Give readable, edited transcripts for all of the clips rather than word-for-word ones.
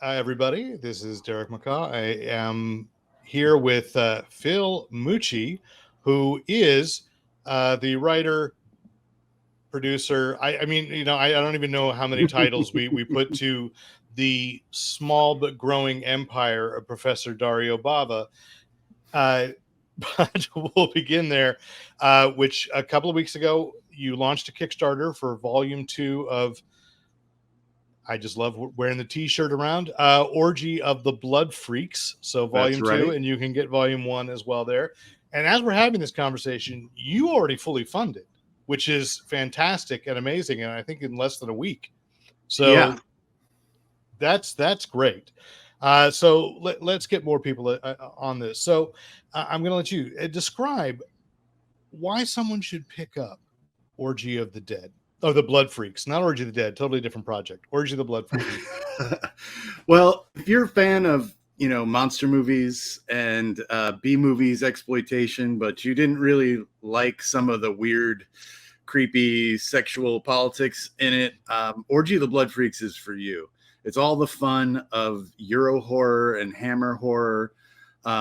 Hi, everybody. This is Derek McCaw. I am here with Phil Mucci, who is the writer, producer. I mean, I don't even know how many titles we put to the small but growing empire of Professor Dario Bava. But we'll begin there, which a couple of weeks ago, you launched a Kickstarter for Volume 2 of I just love wearing the T-shirt around. Orgy of the Blood Freaks. So Volume 2, and you can get Volume 1 as well there. And as we're having this conversation, you already fully funded, which is fantastic and amazing. And I think in less than a week. So that's great. So let's get more people on this. So I'm going to let you describe why someone should pick up Orgy of the Dead. Oh, the Blood Freaks, not Orgy of the Dead, totally different project. Orgy of the Blood Freaks. Well, if you're a fan of, monster movies and B movies, exploitation, but you didn't really like some of the weird, creepy sexual politics in it, Orgy of the Blood Freaks is for you. It's all the fun of Euro horror and Hammer horror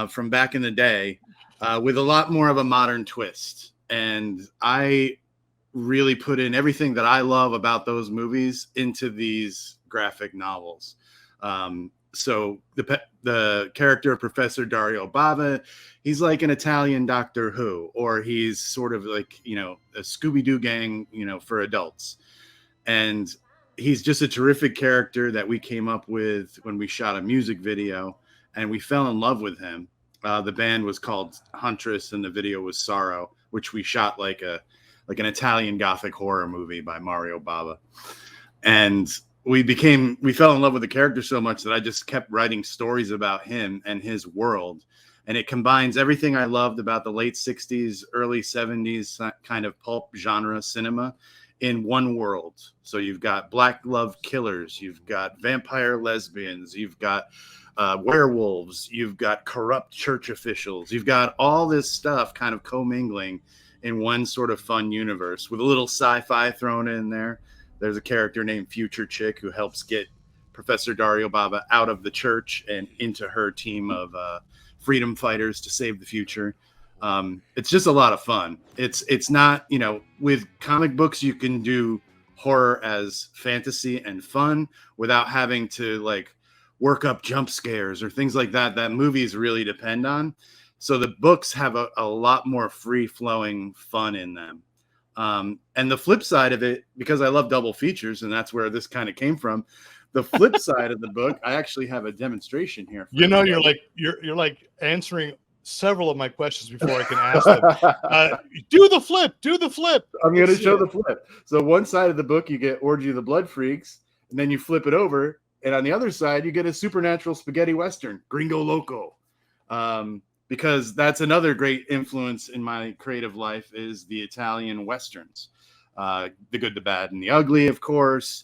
from back in the day with a lot more of a modern twist. And I really put in everything that I love about those movies into these graphic novels. So the character of Professor Dario Bava, he's like an Italian Doctor Who, or he's sort of like, a Scooby-Doo gang, for adults. And he's just a terrific character that we came up with when we shot a music video, and we fell in love with him. The band was called Huntress and the video was Sorrow, which we shot like an Italian Gothic horror movie by Mario Bava. And we fell in love with the character so much that I just kept writing stories about him and his world. And it combines everything I loved about the late 60s, early 70s kind of pulp genre cinema in one world. So you've got black glove killers, you've got vampire lesbians, you've got werewolves, you've got corrupt church officials, you've got all this stuff kind of commingling in one sort of fun universe with a little sci-fi thrown in there. There's a character named Future Chick who helps get Professor Dario Bava out of the church and into her team of freedom fighters to save the future. It's just a lot of fun. It's not, with comic books, you can do horror as fantasy and fun without having to work up jump scares or things like that movies really depend on. So the books have a lot more free-flowing fun in them. And the flip side of it, because I love double features, and that's where this kind of came from, the flip side of the book, I actually have a demonstration here. You're like answering several of my questions before I can ask them. Do the flip. I'm going to show the flip. So one side of the book, you get Orgy of the Blood Freaks, and then you flip it over, and on the other side, you get a supernatural spaghetti western, Gringo Loco. Because that's another great influence in my creative life is the Italian Westerns. The Good, the Bad, and the Ugly, of course.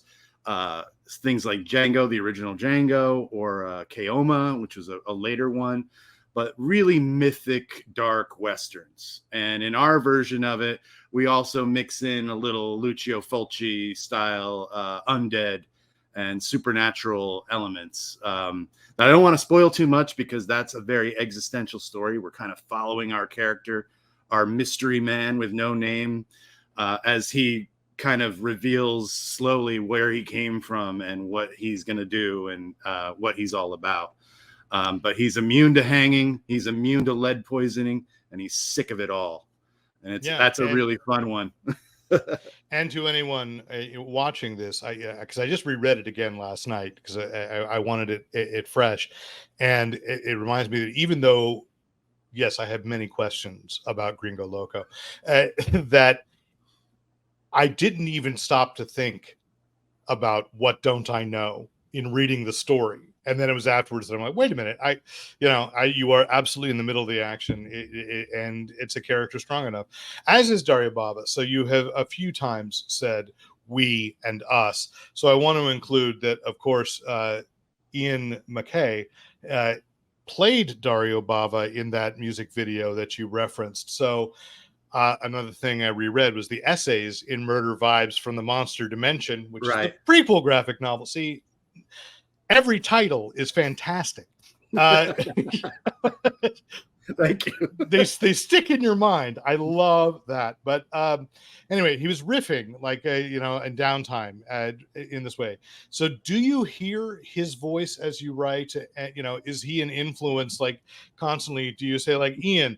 Things like Django, the original Django, or Keoma, which was a later one. But really mythic, dark Westerns. And in our version of it, we also mix in a little Lucio Fulci style undead and supernatural elements that I don't want to spoil too much because that's a very existential story. We're kind of following our character, our mystery man with no name, as he kind of reveals slowly where he came from and what he's going to do and what he's all about. But he's immune to hanging, he's immune to lead poisoning, and he's sick of it all. And that's a really fun one. And to anyone watching this, because I just reread it again last night because I wanted it fresh, and it reminds me that even though, yes, I have many questions about Gringo Loco, that I didn't even stop to think about what don't I know in reading the story. And then it was afterwards that I'm like, wait a minute, you are absolutely in the middle of the action, and it's a character strong enough, as is Dario Bava. So you have a few times said we and us. So I want to include that, of course, Ian McKay played Dario Bava in that music video that you referenced. So Another thing I reread was the essays in Murder Vibes from the Monster Dimension, which is the Right. prequel graphic novel. See, every title is fantastic. Thank you. they stick in your mind. I love that. But anyway, he was riffing like in downtime in this way. So do you hear his voice as you write? Is he an influence? Like constantly, do you say like, Ian,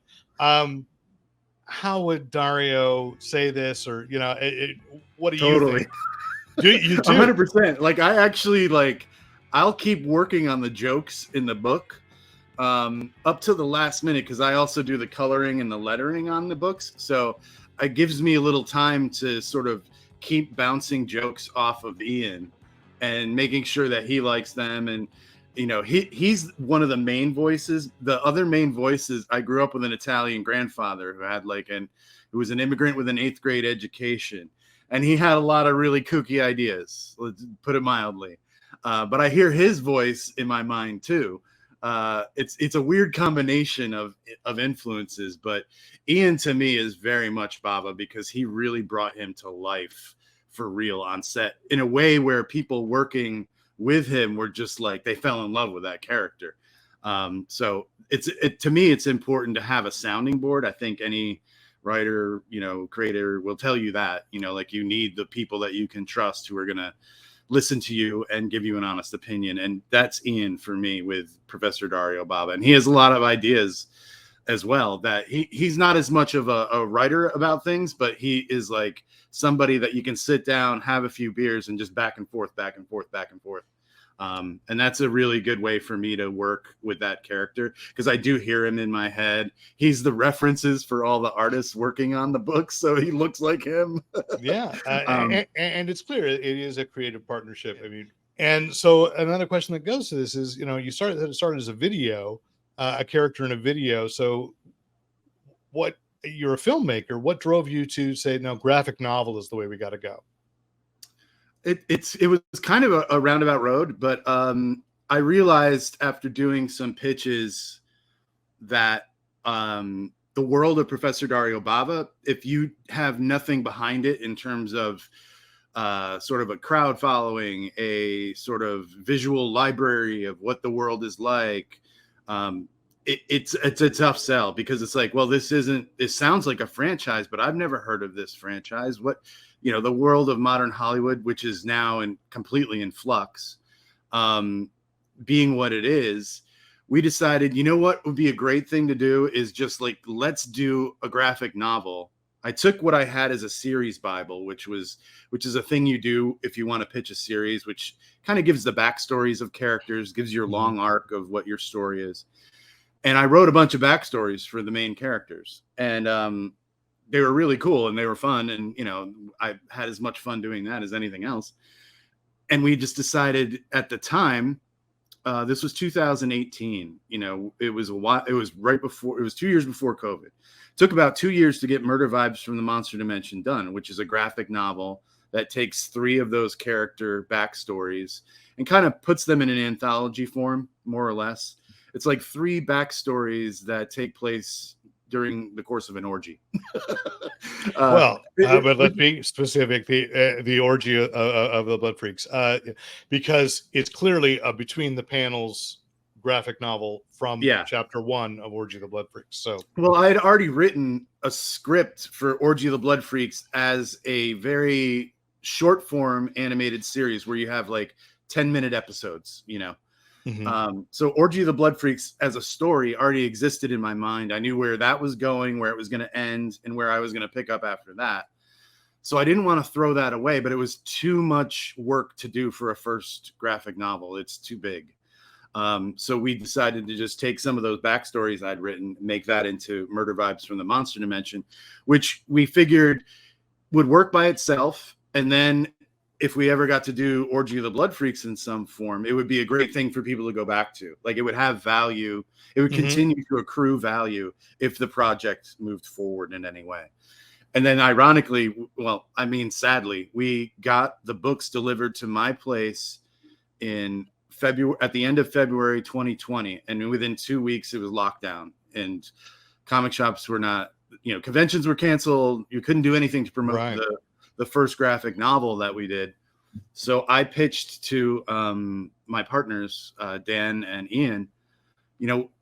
how would Dario say this? Or what do you Totally. think? Do you do? 100%. Like I actually I'll keep working on the jokes in the book up to the last minute, because I also do the coloring and the lettering on the books. So it gives me a little time to sort of keep bouncing jokes off of Ian and making sure that he likes them. And he's one of the main voices. The other main voices, I grew up with an Italian grandfather who was an immigrant with an 8th grade education, and he had a lot of really kooky ideas, let's put it mildly. But I hear his voice in my mind too. It's a weird combination of influences, but Ian to me is very much Bava, because he really brought him to life for real on set in a way where people working with him were just like, they fell in love with that character. So to me, it's important to have a sounding board. I think any writer, creator will tell you that, like you need the people that you can trust who are going to listen to you and give you an honest opinion. And that's Ian for me with Professor Dario Bava. And he has a lot of ideas as well, that he's not as much of a writer about things, but he is like somebody that you can sit down, have a few beers, and just back and forth, back and forth, back and forth. And that's a really good way for me to work with that character, because I do hear him in my head. He's the references for all the artists working on the book, so he looks like him. Yeah, and it's clear it is a creative partnership. I mean, and so another question that goes to this is, you started as a video, a character in a video. So, you're a filmmaker. What drove you to say, no, graphic novel is the way we got to go? It was kind of a roundabout road, but I realized after doing some pitches that the world of Professor Dario Bava, if you have nothing behind it in terms of sort of a crowd following, a sort of visual library of what the world is like, it's a tough sell, because it's like, well, this sounds like a franchise, but I've never heard of this franchise. The world of modern Hollywood, which is now completely in flux, being what it is, we decided, what would be a great thing to do is just like, let's do a graphic novel. I took what I had as a series Bible, which is a thing you do if you want to pitch a series, which kind of gives the backstories of characters, gives your long arc of what your story is. And I wrote a bunch of backstories for the main characters, and they were really cool and they were fun. And, I had as much fun doing that as anything else. And we just decided at the time, this was 2018, it was right before, it was 2 years before COVID. It took about 2 years to get Murder Vibes from the Monster Dimension done, which is a graphic novel that takes 3 of those character backstories and kind of puts them in an anthology form, more or less. It's like 3 backstories that take place during the course of an orgy. But let's be specific. The orgy of the Blood Freaks, because it's clearly a between the panels graphic novel from chapter 1 of Orgy of the Blood Freaks. So, well, I had already written a script for Orgy of the Blood Freaks as a very short form animated series where you have like 10-minute episodes, So Orgy of the Blood Freaks as a story already existed in my mind. I knew where that was going, where it was going to end, and where I was going to pick up after that. So I didn't want to throw that away, but it was too much work to do for a first graphic novel. It's too big. So we decided to just take some of those backstories I'd written, make that into Murder Vibes from the Monster Dimension, which we figured would work by itself. And then if we ever got to do Orgy of the Blood Freaks in some form, it would be a great thing for people to go back to. Like, it would have value. It would continue to accrue value if the project moved forward in any way. And then ironically, sadly, we got the books delivered to my place in February, at the end of February 2020. And within 2 weeks, it was lockdown and comic shops were not conventions were canceled. You couldn't do anything to promote Right. the first graphic novel that we did. So I pitched to my partners, Dan and Ian,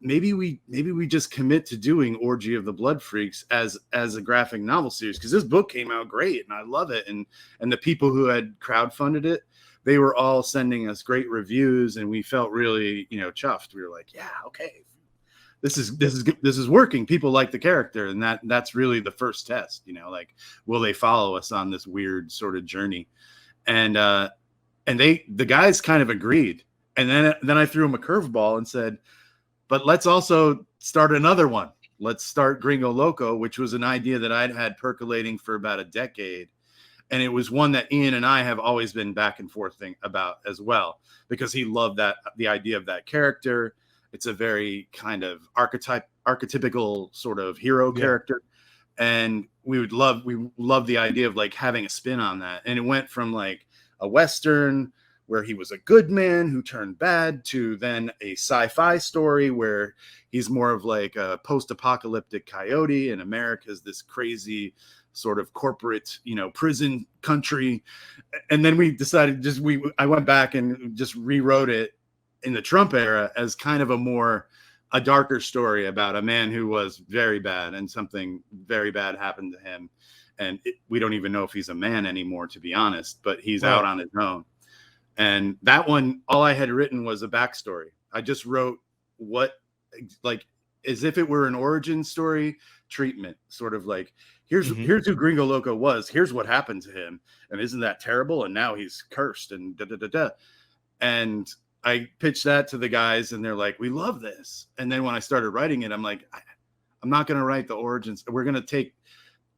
maybe we just commit to doing Orgy of the Blood Freaks as a graphic novel series, because this book came out great and I love it. And the people who had crowdfunded it, they were all sending us great reviews, and we felt really, chuffed. We were like, yeah, okay, this is working. People like the character, and that's really the first test. Like, will they follow us on this weird sort of journey? And the guys kind of agreed. And then I threw them a curveball and said, but let's also start another one. Let's start Gringo Loco, which was an idea that I'd had percolating for about a decade. And it was one that Ian and I have always been back and forth about as well, because he loved the idea of that character. It's a very kind of archetypical sort of hero character. And we love the idea of like having a spin on that. And it went from like a Western where he was a good man who turned bad, to then a sci-fi story where he's more of like a post-apocalyptic coyote, and America's this crazy sort of corporate, prison country. And then we decided I went back and just rewrote it in the Trump era as kind of a darker story about a man who was very bad, and something very bad happened to him. And we don't even know if he's a man anymore, to be honest, but he's out on his own. And that one, all I had written was a backstory. I just wrote as if it were an origin story treatment, sort of like, here's who Gringo Loco was. Here's what happened to him. And isn't that terrible? And now he's cursed and da, da, da, da. And I pitched that to the guys, and they're like, we love this. And then when I started writing it, I'm like, I'm not going to write the origins.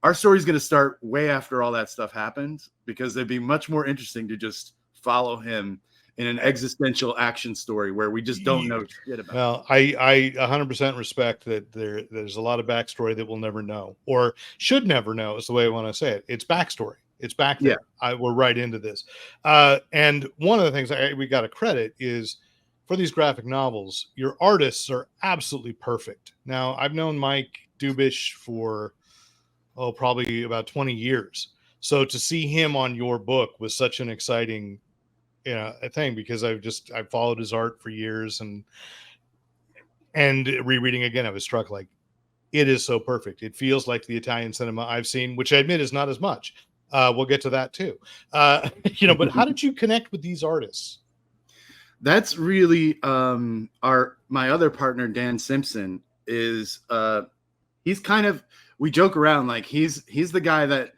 Our story's going to start way after all that stuff happened, because it'd be much more interesting to just follow him in an existential action story where we just don't know shit about. Well, I 100% respect that there's a lot of backstory that we'll never know, or should never know, is the way I want to say it. It's backstory. It's back there. Yeah. We're right into this. And one of the things we got to credit is, for these graphic novels, your artists are absolutely perfect. Now, I've known Mike Dubish for, probably about 20 years. So to see him on your book was such an exciting thing, because I've followed his art for years, and rereading again, I was struck, like, it is so perfect. It feels like the Italian cinema I've seen, which I admit is not as much. We'll get to that too. But how did you connect with these artists? That's really my other partner, Dan Simpson, is he's kind of, we joke around like he's the guy that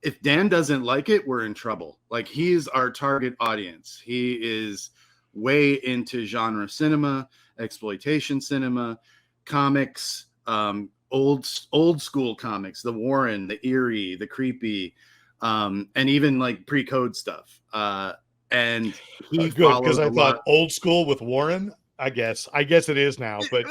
if Dan doesn't like it, we're in trouble. Like, he's our target audience. He is way into genre cinema, exploitation cinema, comics, old school comics, the Warren, the eerie, the creepy, and even like pre-code stuff. And he good, because I thought old school with Warren. I guess it is now, but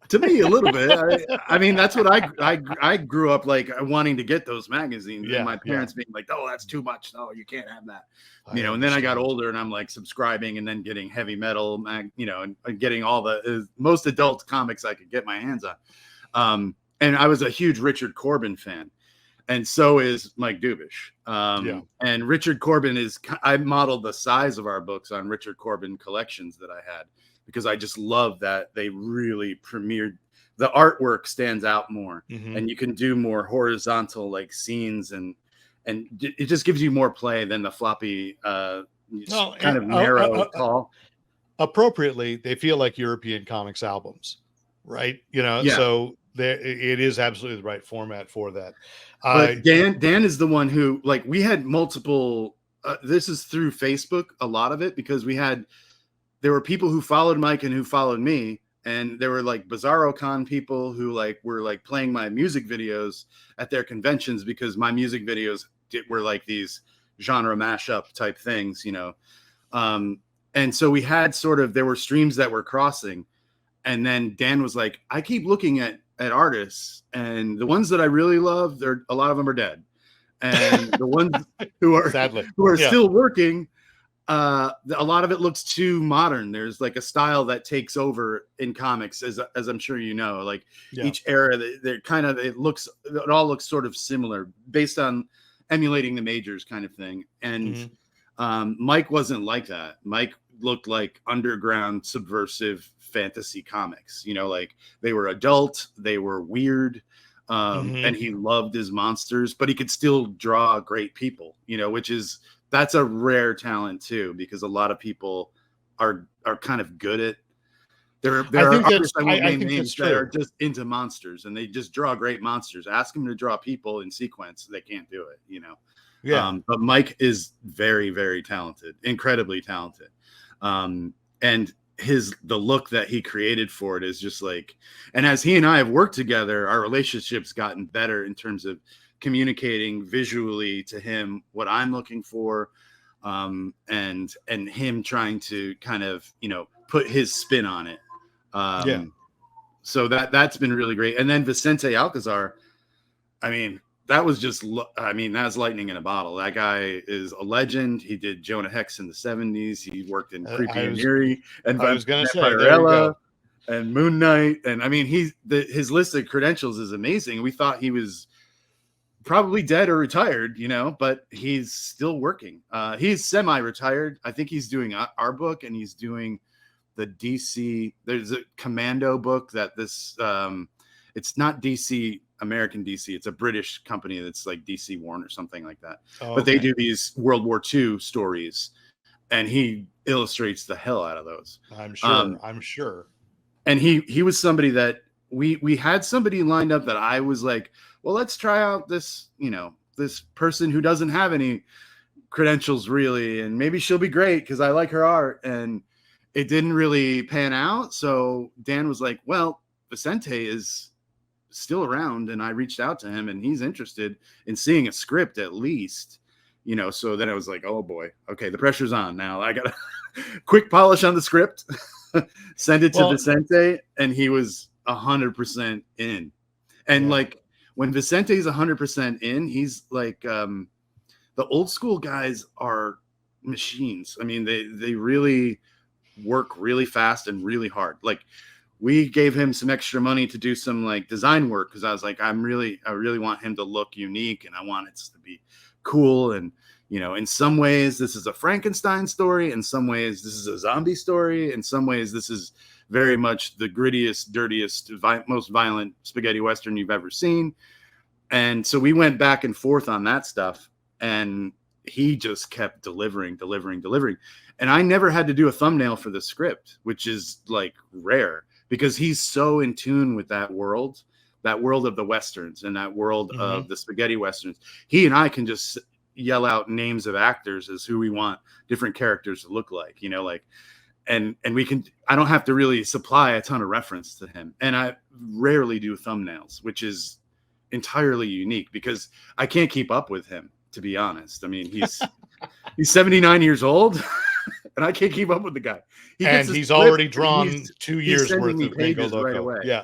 to me a little bit. I mean, that's what I grew up like wanting to get those magazines, and my parents being like, "Oh, that's too much. No, you can't have that." And then I got older, and I'm like subscribing, and then getting heavy metal and getting all the most adult comics I could get my hands on. And I was a huge Richard Corbin fan. And so is Mike Dubish. And Richard Corbin I modeled the size of our books on Richard Corbin collections that I had, because I just love that they really premiered. The artwork stands out more, and you can do more horizontal like scenes, and it just gives you more play than the floppy, kind of narrow call. Appropriately, they feel like European comics albums, right? So it is absolutely the right format for that. But Dan is the one who, like, we had multiple. This is through Facebook, a lot of it, because there were people who followed Mike and who followed me, and there were like Bizarro Con people who were like playing my music videos at their conventions, because my music videos were like these genre mashup type things, and so we had there were streams that were crossing, and then Dan was like, I keep looking at artists, and the ones that I really love, a lot of them are dead, and the ones who are sadly still working, a lot of it looks too modern. There's like a style that takes over in comics, as I'm sure you know. Like each era, they're kind of it all looks sort of similar based on emulating the majors kind of thing. And Mike wasn't like that. Mike looked like underground subversive fantasy comics. You know, like they were adult, they were weird, and he loved his monsters, but he could still draw great people. You know, that's a rare talent too, because a lot of people are kind of good at. There are artists I won't name names that are just into monsters and they just draw great monsters. Ask them to draw people in sequence, they can't do it. You know. Yeah. But Mike is very, very talented, incredibly talented. And the look that he created for it is just like, and as he and I have worked together, our relationship's gotten better in terms of communicating visually to him what I'm looking for, and him trying to kind of, you know, put his spin on it. So that's been really great. And then Vicente Alcazar, I mean, that was that's lightning in a bottle. That guy is a legend. He did Jonah Hex in the 70s. He worked in Creepy and Eerie and Vampirella and Moon Knight. And I mean, his list of credentials is amazing. We thought he was probably dead or retired, you know, but he's still working. He's semi-retired. I think he's doing our book, and he's doing the DC. There's a Commando book that it's not DC, American DC. It's a British company that's like DC Warren or something like that. But they do these World War II stories, and he illustrates the hell out of those. I'm sure. And he was somebody that we had somebody lined up that I was like, well, let's try out this, you know, this person who doesn't have any credentials really, and maybe she'll be great because I like her art. And it didn't really pan out. So Dan was like, well, Vicente is still around, and I reached out to him, and he's interested in seeing a script at least, you know. So then I was like, oh boy, okay, the pressure's on now. I gotta quick polish on the script, send it to Vicente, and he was 100% in. And like when Vicente's 100% in, he's like, the old school guys are machines. I mean, they really work really fast and really hard. Like, we gave him some extra money to do some like design work, because I was like, I really want him to look unique, and I want it to be cool. And, you know, in some ways this is a Frankenstein story, in some ways this is a zombie story, in some ways this is very much the grittiest, dirtiest, most violent spaghetti western you've ever seen. And so we went back and forth on that stuff, and he just kept delivering. And I never had to do a thumbnail for the script, which is like rare, because he's so in tune with that world of the Westerns and that world of the spaghetti Westerns. He and I can just yell out names of actors as who we want different characters to look like, you know, like, and I don't have to really supply a ton of reference to him. And I rarely do thumbnails, which is entirely unique because I can't keep up with him, to be honest. I mean, he's 79 years old. And I can't keep up with the guy. He's already drawn 2 years worth of Gringo Loco. Right away. Yeah.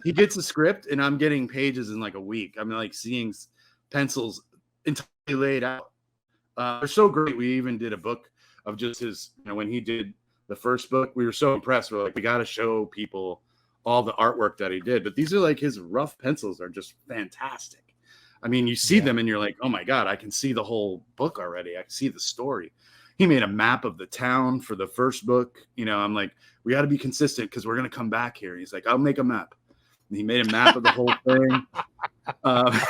He gets a script, and I'm getting pages in like a week. I'm like seeing pencils entirely laid out. They're so great. We even did a book of just his, you know, when he did the first book, we were so impressed. We're like, we got to show people all the artwork that he did. But these are like, his rough pencils are just fantastic. I mean, you see them and you're like, oh my God, I can see the whole book already. I can see the story. He made a map of the town for the first book. You know, I'm like, we got to be consistent because we're going to come back here. He's like, I'll make a map. And he made a map of the whole thing. I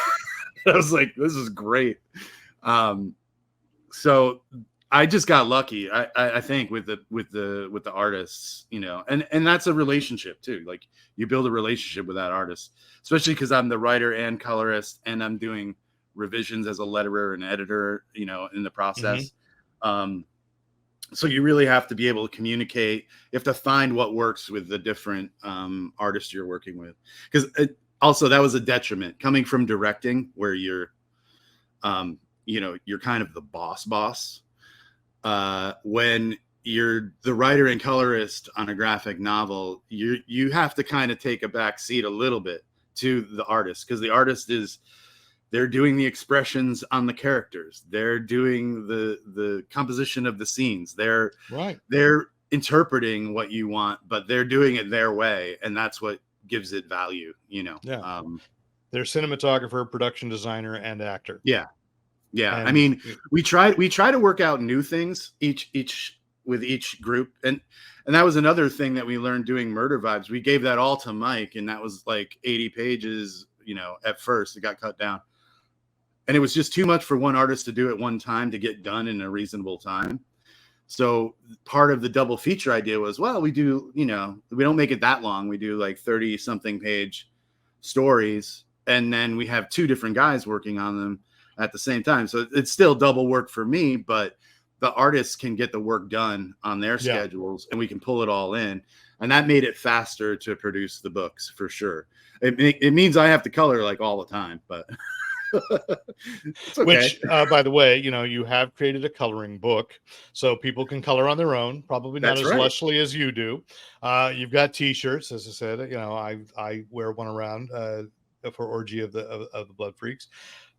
was like, this is great. So I just got lucky. I think with the artists, you know, and that's a relationship too. Like, you build a relationship with that artist, especially because I'm the writer and colorist, and I'm doing revisions as a letterer and editor, you know, in the process. So you really have to be able to communicate. You have to find what works with the different artists you're working with. Because also that was a detriment coming from directing, where you're, you know, you're kind of the boss. When you're the writer and colorist on a graphic novel, you have to kind of take a back seat a little bit to the artist, because the artist is They're doing the expressions on the characters. They're doing the composition of the scenes. They're Right. interpreting what you want, but they're doing it their way, and that's what gives it value, you know. Yeah. They're cinematographer, production designer, and actor. Yeah. I And mean, we try to work out new things with each group, and that was another thing that we learned doing Murder Vibes. We gave that all to Mike, and that was like 80 pages, you know. At first it got cut down, and it was just too much for one artist to do at one time to get done in a reasonable time. So part of the double feature idea was, well, we do, you know, we don't make it that long. We do like 30 something page stories, and then we have two different guys working on them at the same time. So it's still double work for me, but the artists can get the work done on their schedules, and we can pull it all in. And that made it faster to produce the books for sure. It means I have to color like all the time, but it's okay. Which, by the way, you know, you have created a coloring book, so people can color on their own. Probably not as lushly as you do. You've got T-shirts, as I said. You know, I wear one around for Orgy of the Blood Freaks.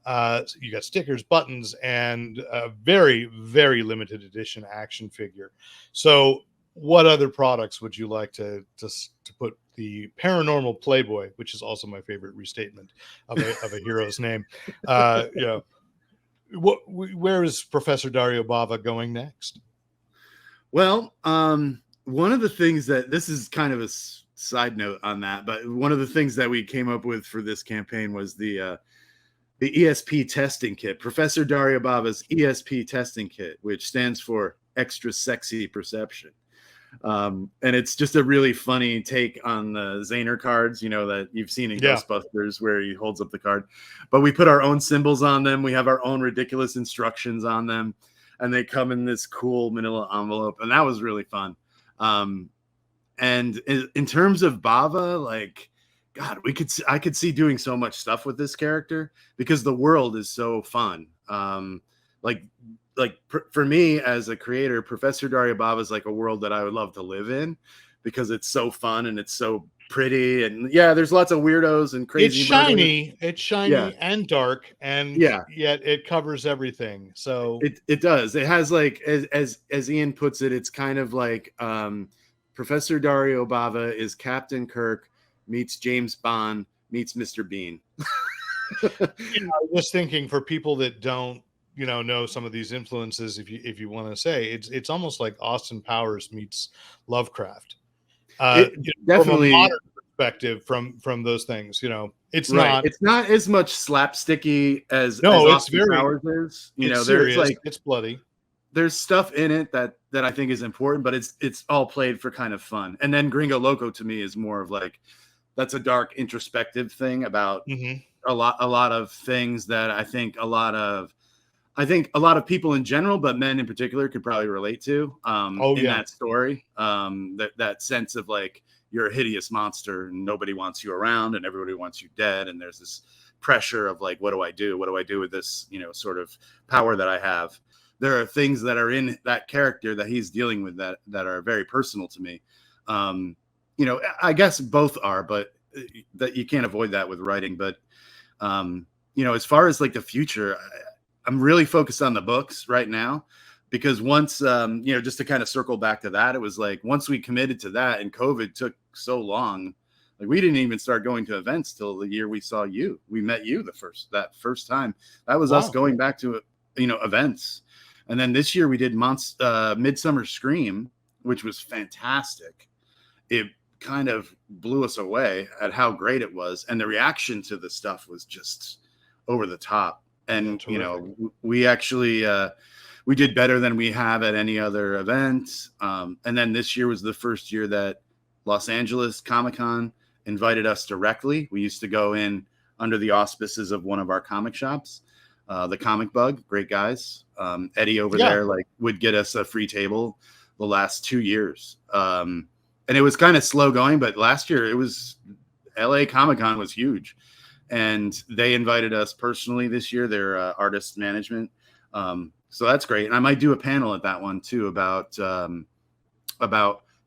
So you got stickers, buttons, and a very, very limited edition action figure. So, what other products would you like to put the Paranormal Playboy, which is also my favorite restatement of a hero's name? You know, where is Professor Dario Bava going next? Well, one of the things that, this is kind of a side note on that, but one of the things that we came up with for this campaign was the ESP testing kit, Professor Dario Bava's ESP testing kit, which stands for Extra Sexy Perception. And it's just a really funny take on the Zahner cards, you know, that you've seen in Ghostbusters, where he holds up the card. But we put our own symbols on them. We have our own ridiculous instructions on them, and they come in this cool manila envelope, and that was really fun. And in terms of Bava, like, God, I could see doing so much stuff with this character, because the world is so fun. For me as a creator, Professor Dario Bava is like a world that I would love to live in, because it's so fun and it's so pretty, and there's lots of weirdos and crazy. It's shiny and dark, and yet it covers everything. So it does. It has, like, as Ian puts it, it's kind of like Professor Dario Bava is Captain Kirk meets James Bond meets Mr. Bean. I was thinking, for people that don't, you know some of these influences, if you want to say, it's almost like Austin Powers meets Lovecraft. Definitely, from a modern perspective, from those things, you know, it's not as much slapsticky as Austin Powers is. You know, serious, there's, like, it's bloody. There's stuff in it that I think is important, but it's all played for kind of fun. And then Gringo Loco to me is more of like, that's a dark introspective thing about a lot of things that I think a lot of people in general, but men in particular, could probably relate to that story. That sense of, like, you're a hideous monster and nobody wants you around and everybody wants you dead. And there's this pressure of, like, what do I do? What do I do with this, you know, sort of power that I have? There are things that are in that character that he's dealing with that are very personal to me. You know, I guess both are, but that you can't avoid that with writing. But, you know, as far as, like, the future, I'm really focused on the books right now, because once, you know, just to kind of circle back to that, it was like, once we committed to that and COVID took so long, like, we didn't even start going to events till the year we saw you. We met you that first time. That was us going back to, you know, events. And then this year we did Midsummer Scream, which was fantastic. It kind of blew us away at how great it was. And the reaction to the stuff was just over the top. And, you know, we actually, we did better than we have at any other event. And then this year was the first year that Los Angeles Comic-Con invited us directly. We used to go in under the auspices of one of our comic shops, the Comic Bug, great guys. Eddie over there, like, would get us a free table the last 2 years. And it was kind of slow going, but last year it was, LA Comic-Con was huge. And they invited us personally this year, their artist management. So that's great. And I might do a panel at that one too about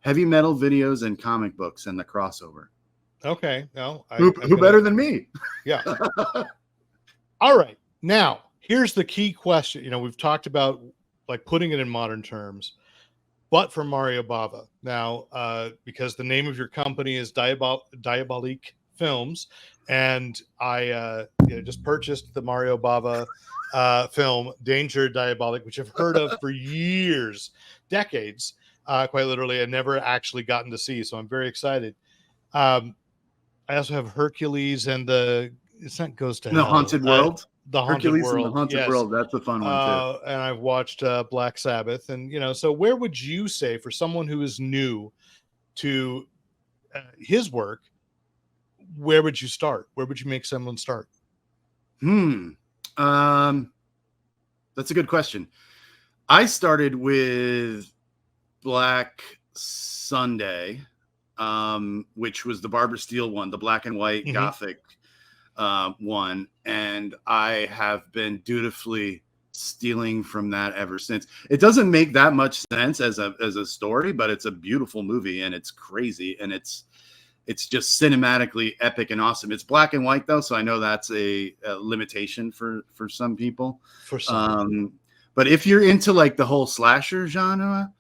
heavy metal videos and comic books and the crossover. Okay. No, who better than me? Yeah. All right. Now, here's the key question. We've talked about like putting it in modern terms, but for Mario Bava. Now, because the name of your company is Diabolik Films, and I just purchased the Mario Bava film Danger Diabolik, which I've heard of for years, decades, quite literally, and never actually gotten to see. So I'm very excited. Um, I also have Hercules and it's not Goes to The Hell, Haunted World. the Haunted Hercules and the World. Haunted Yes. World. That's a fun one too. And I've watched Black Sabbath, and so where would you say for someone who is new to his work, where would you start? Where would you make someone start? That's a good question. I started with Black Sunday, which was the Barbara Steele one, the black and white Gothic one, and I have been dutifully stealing from that ever since. It doesn't make that much sense as a story, but it's a beautiful movie, and it's crazy, and it's just cinematically epic and awesome. It's black and white though, so I know that's a limitation for some people. For some, but if you're into like the whole slasher genre,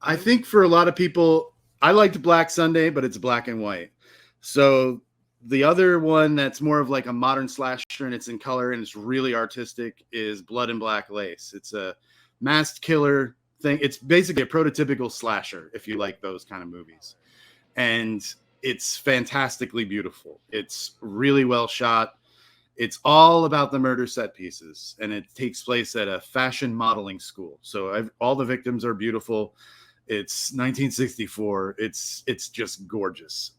I think for a lot of people, I liked Black Sunday, but it's black and white. So the other one that's more of like a modern slasher and it's in color and it's really artistic is Blood and Black Lace. It's a masked killer thing. It's basically a prototypical slasher if you like those kind of movies. And it's fantastically beautiful. It's really well shot. It's all about the murder set pieces, and it takes place at a fashion modeling school. So all the victims are beautiful. It's 1964. It's just gorgeous.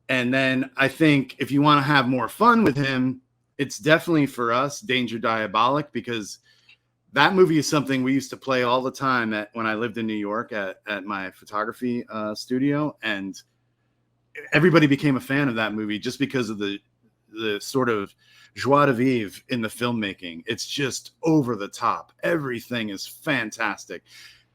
And then I think if you want to have more fun with him, it's definitely for us Danger Diabolik, because that movie is something we used to play all the time when I lived in New York at my photography studio, and everybody became a fan of that movie just because of the sort of joie de vivre in the filmmaking. It's just over the top. Everything is fantastic.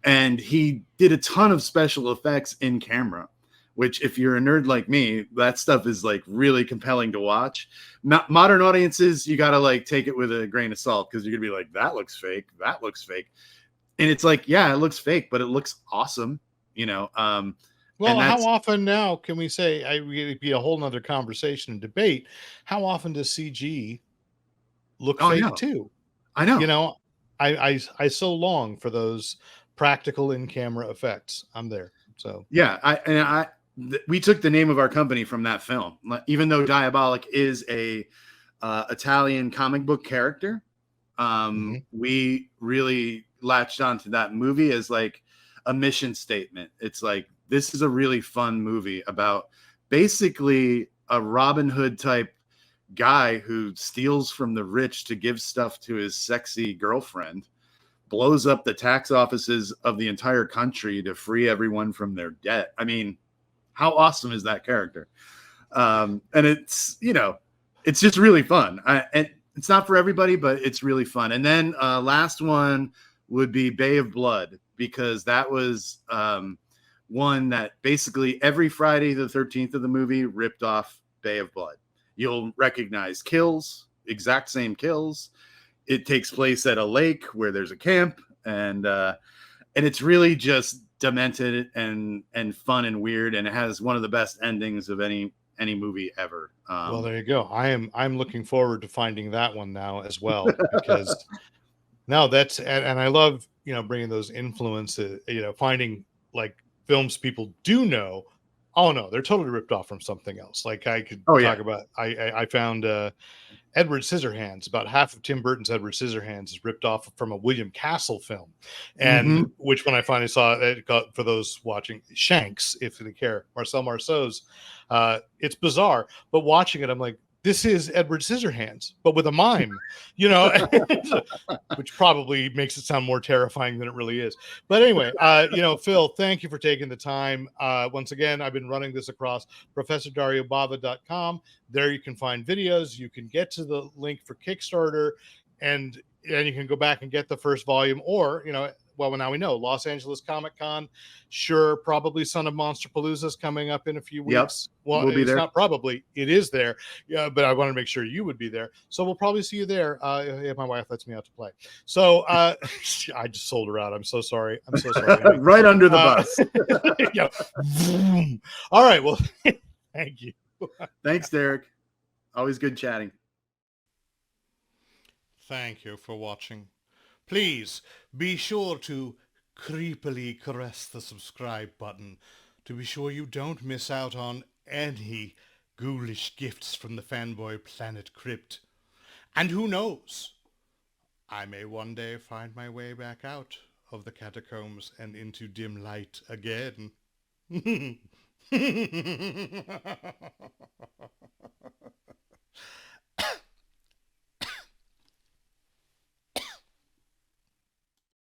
And he did a ton of special effects in camera, which if you're a nerd like me, that stuff is like really compelling to watch. Modern audiences, you got to like take it with a grain of salt, because you're gonna be like, that looks fake. That looks fake. And it's like, yeah, it looks fake, but it looks awesome. Well, how often now can we say, it'd be a whole nother conversation and debate, how often does CG look fake too? I know. I so long for those practical in-camera effects. I'm there. So yeah, we took the name of our company from that film, even though Diabolik is a Italian comic book character. We really latched onto that movie as like a mission statement. It's like, this is a really fun movie about basically a Robin Hood type guy who steals from the rich to give stuff to his sexy girlfriend, blows up the tax offices of the entire country to free everyone from their debt. I mean, how awesome is that character? And it's, it's just really fun. And it's not for everybody, but it's really fun. And then last one would be Bay of Blood, because that was one that basically every Friday the 13th of the movie ripped off Bay of Blood. You'll recognize kills, exact same kills. It takes place at a lake where there's a camp, and it's really just demented and fun and weird, and it has one of the best endings of any movie ever. Well, there you go. I'm looking forward to finding that one now as well, because now that's and I love bringing those influences, finding like films people do know. Oh no, they're totally ripped off from something else. Like I could talk about. I found Edward Scissorhands. About half of Tim Burton's Edward Scissorhands is ripped off from a William Castle film, and which when I finally saw it, got for those watching Shanks, if they care, Marcel Marceau's. It's bizarre, but watching it, I'm like, this is Edward Scissorhands, but with a mime, which probably makes it sound more terrifying than it really is. But anyway, Phil, thank you for taking the time. Once again, I've been running this across ProfessorDarioBava.com. There you can find videos. You can get to the link for Kickstarter, and you can go back and get the first volume, or, well, now we know Los Angeles Comic Con. Sure, probably Son of Monster Palooza is coming up in a few Yep. weeks. Well, We'll be it's there. not probably, it is there. Yeah, but I wanted to make sure you would be there. So we'll probably see you there if my wife lets me out to play. So I just sold her out. I'm so sorry. I'm so sorry. Right under the bus. Yeah. All right. Well, thank you. Thanks, Derek. Always good chatting. Thank you for watching. Please be sure to creepily caress the subscribe button to be sure you don't miss out on any ghoulish gifts from the fanboy planet Crypt. And who knows? I may one day find my way back out of the catacombs and into dim light again.